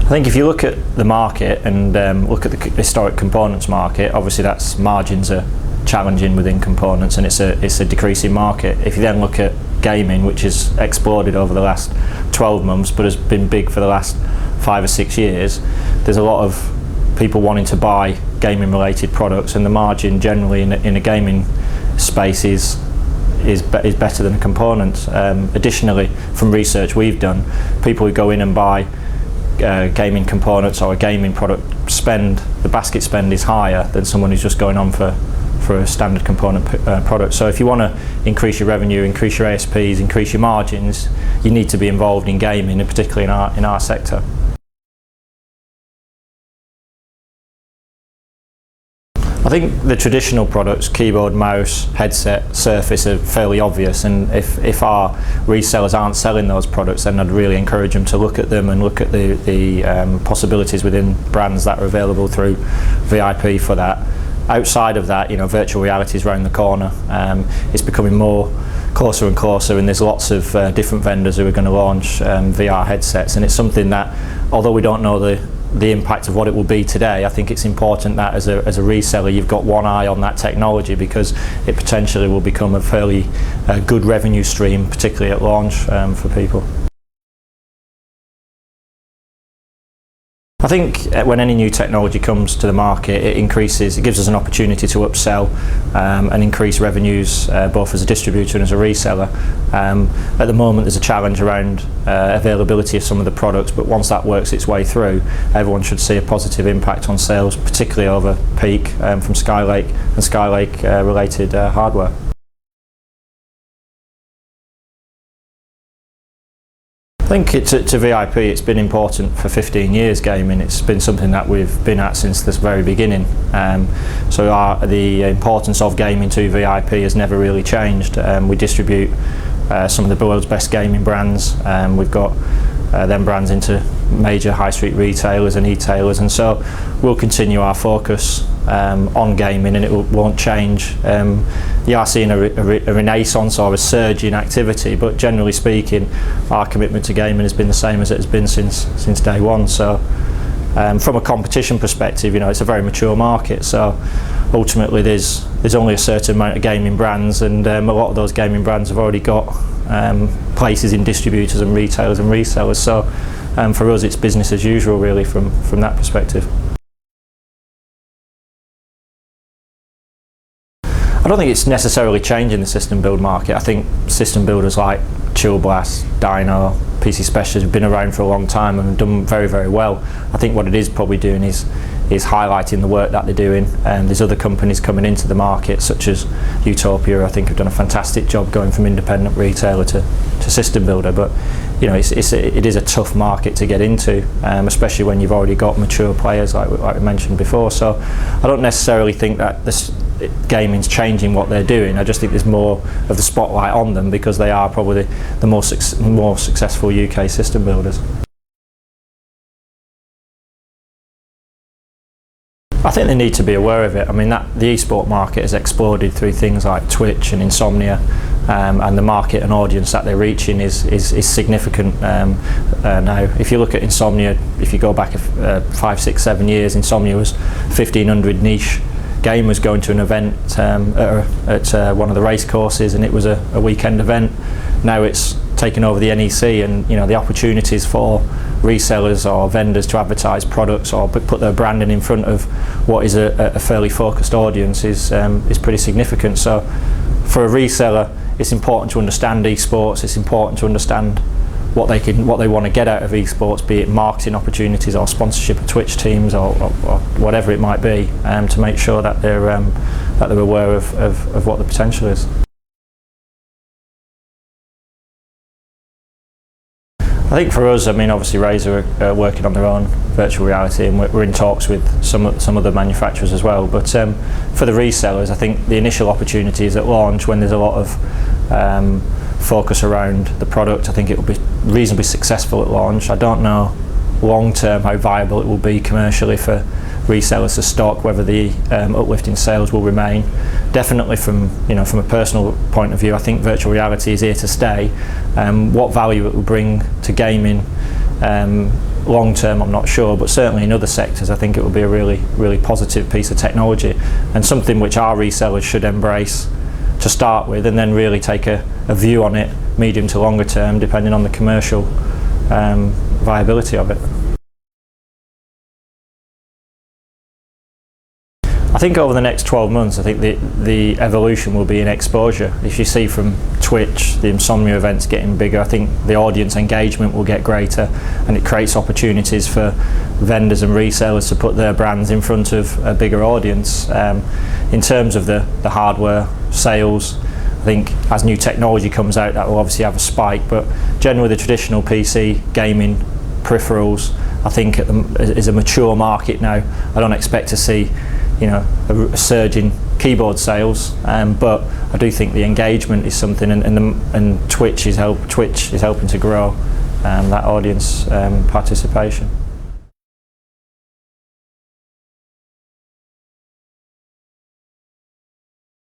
I think if you look at the market and look at the historic components market, obviously that's margins are challenging within components and it's a decreasing market. If you then look at gaming, which has exploded over the last 12 months but has been big for the last 5 or 6 years, there's a lot of people wanting to buy gaming related products, and the margin generally in a gaming space is better than a component. Additionally, from research we've done, people who go in and buy gaming components or a gaming product the basket spend is higher than someone who's just going on for a standard component product. So if you want to increase your revenue, increase your ASPs, increase your margins, you need to be involved in gaming, and particularly in our sector. I think the traditional products, keyboard, mouse, headset, Surface, are fairly obvious, and if our resellers aren't selling those products, then I'd really encourage them to look at them and look at the possibilities within brands that are available through VIP for that. Outside of that, virtual reality is around the corner. It's becoming closer and closer, and there's lots of different vendors who are going to launch VR headsets, and it's something that, although we don't know the impact of what it will be today, I think it's important that as a reseller you've got one eye on that technology, because it potentially will become a fairly good revenue stream, particularly at launch for people. I think when any new technology comes to the market, it gives us an opportunity to upsell and increase revenues both as a distributor and as a reseller. At the moment there's a challenge around availability of some of the products, but once that works its way through, everyone should see a positive impact on sales, particularly over peak from Skylake and Skylake related hardware. I think to VIP it's been important for 15 years gaming. It's been something that we've been at since the very beginning. So the importance of gaming to VIP has never really changed. We distribute some of the world's best gaming brands. We've got them brands into major high street retailers and e-tailers, and so we'll continue our focus on gaming, and it won't change. You are seeing a renaissance or a surge in activity, but generally speaking our commitment to gaming has been the same as it has been since day one. So from a competition perspective, it's a very mature market, so ultimately there's only a certain amount of gaming brands, and a lot of those gaming brands have already got places in distributors and retailers and resellers. So for us it's business as usual really from that perspective. I don't think it's necessarily changing the system build market. I think system builders like Chill Blast, Dino, PC Specialists have been around for a long time and have done very, very well. I think what it is probably doing is highlighting the work that they're doing, and there's other companies coming into the market such as Utopia. I think have done a fantastic job going from independent retailer to system builder, but it is a tough market to get into, especially when you've already got mature players like we mentioned before. So I don't necessarily think that gaming's changing what they're doing. I just think there's more of the spotlight on them because they are probably the more successful UK system builders. I think they need to be aware of it. I mean, the eSport market has exploded through things like Twitch and Insomnia, and the market and audience that they're reaching is significant now. If you look at Insomnia, if you go back 5, 6, 7 years, Insomnia was 1,500 niche gamers going to an event at one of the race courses, and it was a weekend event. Now it's taken over the NEC, and the opportunities for resellers or vendors to advertise products or put their branding in front of what is a fairly focused audience is pretty significant. So for a reseller it's important to understand eSports. It's important to understand what they want to get out of eSports, be it marketing opportunities or sponsorship of Twitch teams or whatever it might be, to make sure that they're aware of what the potential is. I think for us, obviously Razer are working on their own virtual reality, and we're in talks with some other manufacturers as well. But for the resellers, I think the initial opportunities at launch, when there's a lot of focus around the product, I think it will be reasonably successful at launch. I don't know long term how viable it will be commercially for resellers to stock, whether the uplift in sales will remain. Definitely from a personal point of view, I think virtual reality is here to stay. What value it will bring to gaming long term I'm not sure, but certainly in other sectors I think it will be a really positive piece of technology, and something which our resellers should embrace to start with, and then really take a view on it medium to longer term, depending on the commercial viability of it. I think over the next 12 months, I think the evolution will be in exposure. If you see from Twitch, the Insomnia events getting bigger, I think the audience engagement will get greater, and it creates opportunities for vendors and resellers to put their brands in front of a bigger audience. In terms of the hardware sales, I think as new technology comes out, that will obviously have a spike, but generally the traditional PC gaming peripherals, I think is a mature market now. I don't expect to see a surge in keyboard sales, but I do think the engagement is something, and Twitch is helping to grow that audience participation.